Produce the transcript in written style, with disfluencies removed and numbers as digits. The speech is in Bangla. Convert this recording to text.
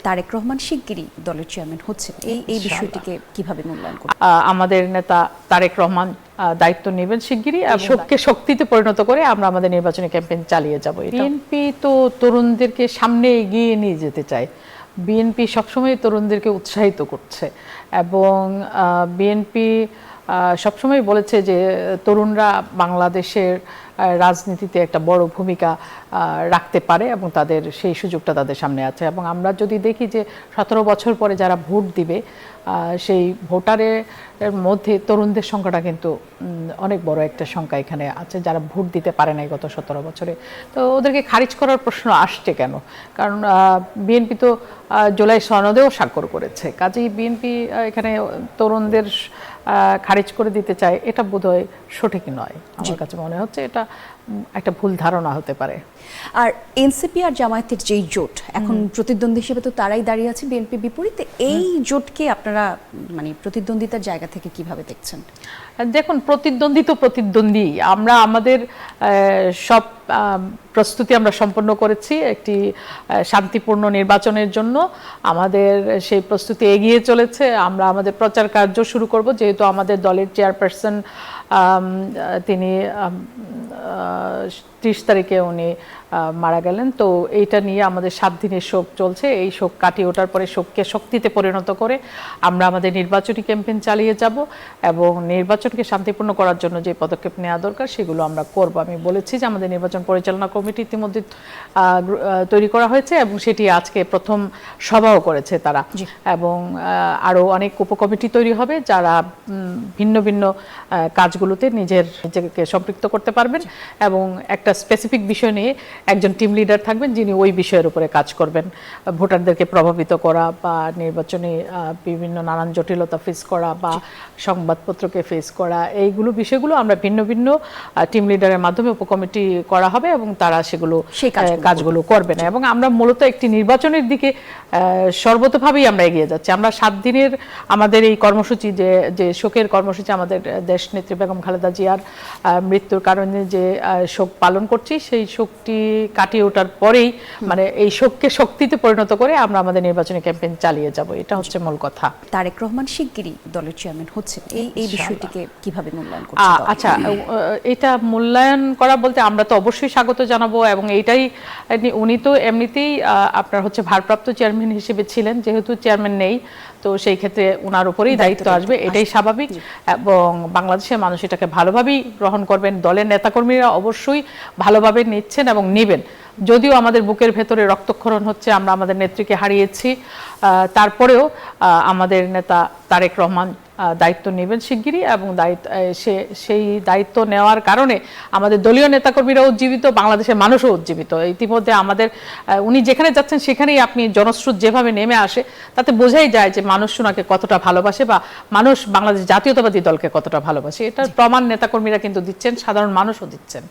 তারেক রহমান শিগগিরই দলের চেয়ারম্যান হচ্ছেন, এই বিষয়টিকে কিভাবে মূল্যায়ন করবেন? আমাদের নেতা তারেক রহমান দায়িত্ব নেবেন শিগগিরই, শোককে শক্তিতে পরিণত করে আমরা আমাদের নির্বাচনী ক্যাম্পেইন চালিয়ে যাব। বিএনপি তো তরুণদেরকে সামনে এগিয়ে নিয়ে যেতে চায়। বিএনপি সবসময় তরুণদেরকে উৎসাহিত করছে এবং বিএনপি সবসময় বলেছে যে তরুণরা বাংলাদেশের রাজনীতিতে একটা বড় ভূমিকা রাখতে পারে এবং তাদের সেই সুযোগটা তাদের সামনে আছে। এবং আমরা যদি দেখি যে 17 বছর পরে যারা ভোট দিবে সেই ভোটারের মধ্যে তরুণদের সংখ্যাটা কিন্তু অনেক বড় একটা সংখ্যা এখানে আছে যারা ভোট দিতে পারে নাই গত 17 বছরে। তো ওদেরকে খারিজ করার প্রশ্ন আসছে কেন? কারণ বিএনপি তো জুলাই সনদেও স্বাক্ষর করেছে, কাজেই বিএনপি এখানে তরুণদের খারিজ করে দিতে চায়, এটা বোধহয় সঠিক নয়। আমার কাছে মনে হচ্ছে এটা একটা ভুল ধারণা হতে পারে। আর এনসিপি আর জামায়াতের যেই জোট, এখন প্রতিদ্বন্দ্বী হিসেবে তো তারাই দাঁড়িয়ে আছে বিএনপি বিপরীতে, এই জোটকে আপনারা মানে প্রতিদ্বন্দ্বিতার জায়গা থেকে কিভাবে দেখছেন? দেখুন, প্রতিদ্বন্দ্বী তো প্রতিদ্বন্দ্বী। আমরা আমাদের সব প্রস্তুতি আমরা সম্পন্ন করেছি একটি শান্তিপূর্ণ নির্বাচনের জন্য। আমাদের সেই প্রস্তুতি এগিয়ে চলেছে। আমরা আমাদের প্রচার কার্য শুরু করব, যেহেতু আমাদের দলের চেয়ারপারসন তিনি 30 তারিখে উনি মারা গেলেন। তো এইটা নিয়ে আমাদের 7 দিনের শোক চলছে। এই শোক কাটিয়ে ওঠার পরে শোককে শক্তিতে পরিণত করে আমরা আমাদের নির্বাচনী ক্যাম্পেইন চালিয়ে যাব এবং নির্বাচনকে শান্তিপূর্ণ করার জন্য যে পদক্ষেপ নেওয়া দরকার সেগুলো আমরা করব। আমি বলেছি যে আমাদের নির্বাচন পরিচালনা কমিটি ইতিমধ্যে তৈরি করা হয়েছে এবং সেটি আজকে প্রথম সভাও করেছে তারা, এবং আরও অনেক উপকমিটি তৈরি হবে যারা ভিন্ন ভিন্ন কাজগুলোতে নিজেকে সম্পৃক্ত করতে পারবেন এবং একটা স্পেসিফিক বিষয় নিয়ে একজন টিম লিডার থাকবেন যিনি ওই বিষয়ের উপরে কাজ করবেন। ভোটারদেরকে প্রভাবিত করা বা নির্বাচনী বিভিন্ন নানান জটিলতা ফেস করা বা সংবাদপত্রকে ফেস করা, এইগুলো বিষয়গুলো আমরা ভিন্ন ভিন্ন টিম লিডারের মাধ্যমে উপকমিটি করা হবে এবং তারা সেগুলো কাজগুলো করবেন। এবং আমরা মূলত একটি নির্বাচনের দিকে সর্বতোভাবেই আমরা এগিয়ে যাচ্ছি। আমরা 7 দিনের আমাদের এই কর্মসূচি, যে শোকের কর্মসূচি, আমাদের দেশনেত্রী বেগম খালেদা জিয়ার মৃত্যুর কারণে যে শোক পালন করছি, সেই শোকটি কাটিয়ে ওঠার পরেই মানে এই শোককে শক্তিতে পরিণত করে আমরা আমাদের নির্বাচনী ক্যাম্পেইন চালিয়ে যাব। এটা হচ্ছে মূল কথা। তারেক রহমান শিগগিরই দলের চেয়ারম্যান হচ্ছেন, এই বিষয়টিকে কিভাবে মূল্যায়ন করছেন? আচ্ছা, এটা মূল্যায়ন করা বলতে আমরা তো অবশ্যই স্বাগত জানাবো এবং এইটাই, উনি তো এমনিতেই আপনার হচ্ছে ভারপ্রাপ্ত চেয়ারম্যান হিসেবে ছিলেন, যেহেতু চেয়ারম্যান নেই তো সেই ক্ষেত্রে ওনার উপরেই দায়িত্ব আসবে, এটাই স্বাভাবিক। এবং বাংলাদেশের মানুষ এটাকে ভালোভাবেই গ্রহণ করবেন। দলের নেতাকর্মীরা অবশ্যই ভালোভাবে নিচ্ছেন এবং নেবেন। যদিও আমাদের বুকের ভেতরে রক্তক্ষরণ হচ্ছে, আমরা আমাদের নেত্রীকে হারিয়েছি, তারপরেও আমাদের নেতা তারেক রহমান দায়িত্ব নেবেন শিগগিরই এবং সেই দায়িত্ব নেওয়ার কারণে আমাদের দলীয় নেতাকর্মীরা উজ্জীবিত, বাংলাদেশের মানুষও উজ্জীবিত। ইতিমধ্যে আমাদের উনি যেখানে যাচ্ছেন সেখানেই আপনি জনস্রোত যেভাবে নেমে আসে তাতে বোঝাই যায় যে মানুষ ওনাকে কতটা ভালোবাসে বা মানুষ বাংলাদেশ জাতীয়তাবাদী দলকে কতটা ভালোবাসে। এটার প্রমাণ নেতাকর্মীরা কিন্তু দিচ্ছেন, সাধারণ মানুষও দিচ্ছেন।